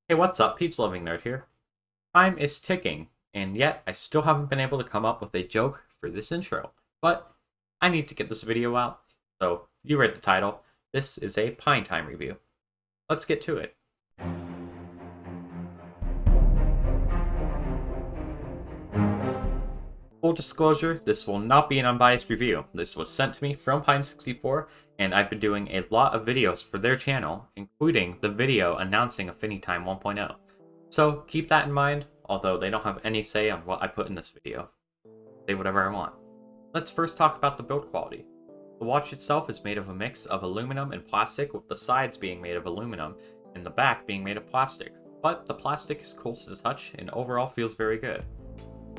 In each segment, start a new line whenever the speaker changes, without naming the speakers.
Hey, what's up? PizzaLovingNerd here. Time is ticking, and yet I still haven't been able to come up with a joke for this intro. But I need to get this video out, so you read the title. This is a PineTime review. Let's get to it. Full disclosure, this will not be an unbiased review. This was sent to me from Pine64, and I've been doing a lot of videos for their channel, including the video announcing AffiniTime 1.0. So keep that in mind, although they don't have any say on what I put in this video. Say whatever I want. Let's first talk about the build quality. The watch itself is made of a mix of aluminum and plastic, with the sides being made of aluminum and the back being made of plastic. But the plastic is cool to the touch and overall feels very good.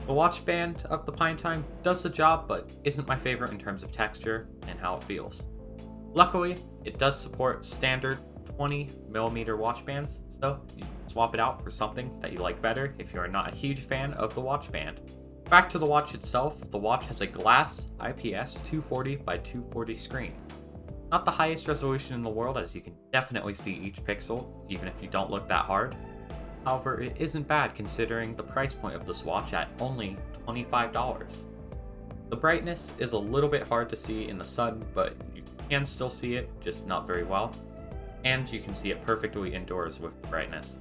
The watch band of the PineTime does the job, but isn't my favorite in terms of texture and how it feels. Luckily, it does support standard 20mm watch bands, so you can swap it out for something that you like better if you are not a huge fan of the watch band. Back to the watch itself, the watch has a glass IPS 240 by 240 screen. Not the highest resolution in the world, as you can definitely see each pixel, even if you don't look that hard. However, it isn't bad considering the price point of this watch at only $25. The brightness is a little bit hard to see in the sun, but you can still see it, just not very well. And you can see it perfectly indoors with the brightness.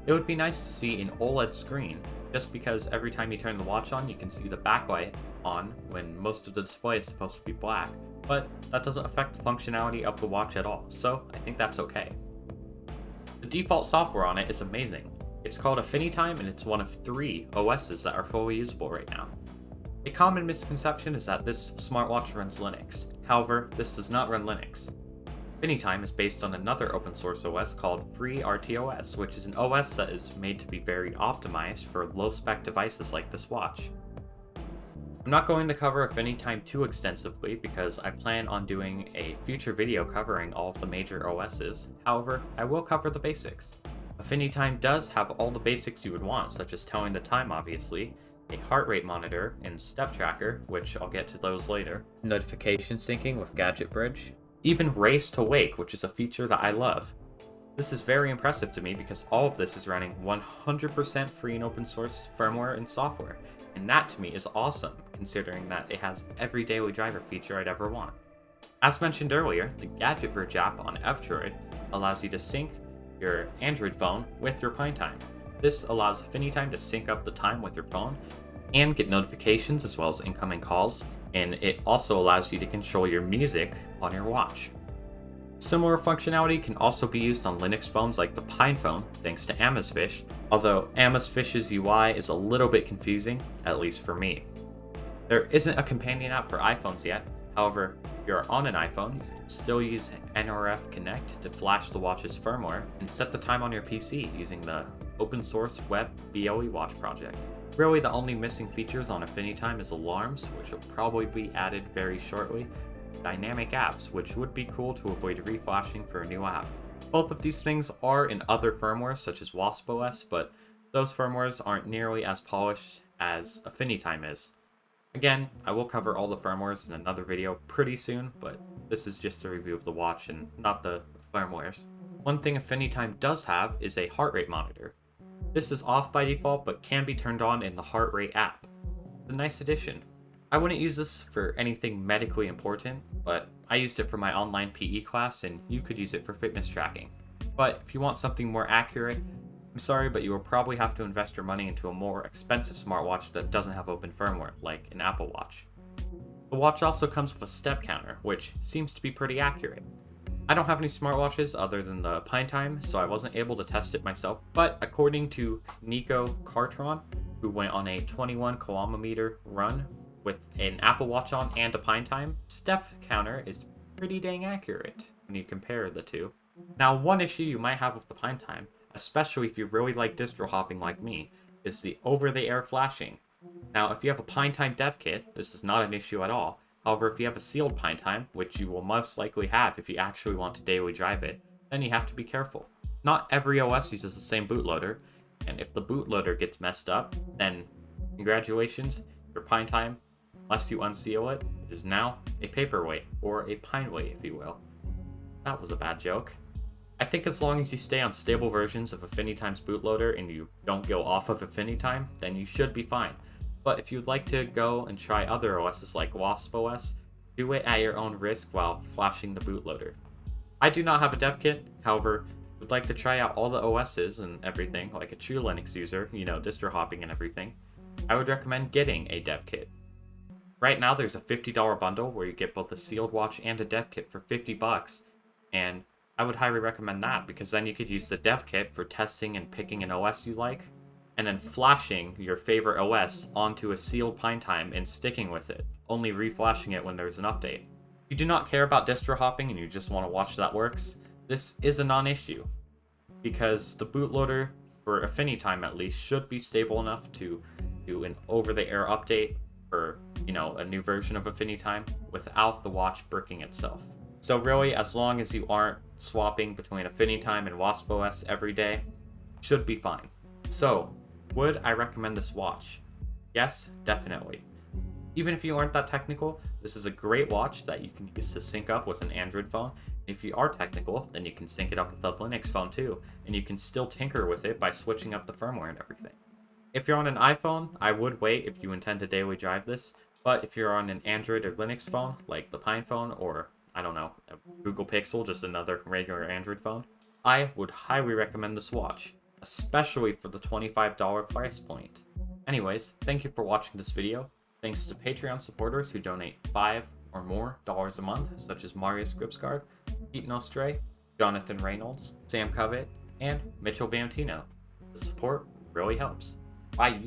It would be nice to see an OLED screen, just because every time you turn the watch on, you can see the backlight on when most of the display is supposed to be black, but that doesn't affect the functionality of the watch at all, so I think that's okay. The default software on it is amazing. It's called AffiniTime, and it's one of 3 OSs that are fully usable right now. A common misconception is that this smartwatch runs Linux. However, this does not run Linux. AffiniTime is based on another open source OS called FreeRTOS, which is an OS that is made to be very optimized for low-spec devices like this watch. I'm not going to cover AffiniTime too extensively because I plan on doing a future video covering all of the major OSs. However, I will cover the basics. AffiniTime does have all the basics you would want, such as telling the time obviously, a heart rate monitor and step tracker, which I'll get to those later, notification syncing with Gadget Bridge, even race to wake, which is a feature that I love. This is very impressive to me because all of this is running 100% free and open source firmware and software, and that to me is awesome, considering that it has every daily driver feature I'd ever want. As mentioned earlier, the Gadget Bridge app on F-Droid allows you to sync your Android phone with your PineTime. This allows AffiniTime to sync up the time with your phone and get notifications as well as incoming calls, and it also allows you to control your music on your watch. Similar functionality can also be used on Linux phones like the PinePhone, thanks to Amazfish, although Amazfish's UI is a little bit confusing, at least for me. There isn't a companion app for iPhones yet. However, if you're on an iPhone, you can still use NRF Connect to flash the watch's firmware and set the time on your PC using the open source web BLE watch project. Really, the only missing features on AffiniTime is alarms, which will probably be added very shortly, dynamic apps, which would be cool to avoid reflashing for a new app. Both of these things are in other firmwares such as WaspOS, but those firmwares aren't nearly as polished as AffiniTime is. Again, I will cover all the firmwares in another video pretty soon, but this is just a review of the watch and not the firmwares. One thing AffiniTime does have is a heart rate monitor. This is off by default, but can be turned on in the heart rate app. It's a nice addition. I wouldn't use this for anything medically important, but I used it for my online PE class, and you could use it for fitness tracking. But if you want something more accurate, I'm sorry, but you will probably have to invest your money into a more expensive smartwatch that doesn't have open firmware, like an Apple Watch. The watch also comes with a step counter, which seems to be pretty accurate. I don't have any smartwatches other than the PineTime, so I wasn't able to test it myself, but according to Nico Cartron, who went on a 21km run with an Apple Watch on and a PineTime, step counter is pretty dang accurate when you compare the two. Now, one issue you might have with the PineTime, especially if you really like distro hopping like me, is the over-the-air flashing. Now, if you have a PineTime dev kit, this is not an issue at all. However, if you have a sealed PineTime, which you will most likely have if you actually want to daily drive it, then you have to be careful. Not every OS uses the same bootloader, and if the bootloader gets messed up, then congratulations, your PineTime, unless you unseal it, is now a paperweight, or a pine weight if you will. That was a bad joke. I think as long as you stay on stable versions of AffiniTime's bootloader and you don't go off of AffiniTime, then you should be fine. But if you'd like to go and try other OSs like Wasp OS, do it at your own risk while flashing the bootloader. I do not have a dev kit, however, if you'd like to try out all the OSs and everything, like a true Linux user, distro hopping and everything, I would recommend getting a dev kit. Right now there's a $50 bundle where you get both a sealed watch and a dev kit for $50, and I would highly recommend that because then you could use the dev kit for testing and picking an OS you like, and then flashing your favorite OS onto a sealed PineTime and sticking with it, only reflashing it when there's an update. If you do not care about distro hopping and you just want a watch that works, this is a non-issue, because the bootloader for AffiniTime at least should be stable enough to do an over-the-air update for, a new version of AffiniTime without the watch bricking itself. So really, as long as you aren't swapping between AffiniTime and Wasp OS every day, should be fine. So, would I recommend this watch? Yes, definitely. Even if you aren't that technical, this is a great watch that you can use to sync up with an Android phone. If you are technical, then you can sync it up with a Linux phone too, and you can still tinker with it by switching up the firmware and everything. If you're on an iPhone, I would wait if you intend to daily drive this, but if you're on an Android or Linux phone, like the Pine phone, or, I don't know, a Google Pixel, just another regular Android phone, I would highly recommend this watch, especially for the $25 price point. Anyways, thank you for watching this video. Thanks to Patreon supporters who donate $5 or more a month, such as Marius Gripsgard, Eaton Ostray, Jonathan Reynolds, Sam Covett, and Mitchell Vantino. The support really helps. Bye.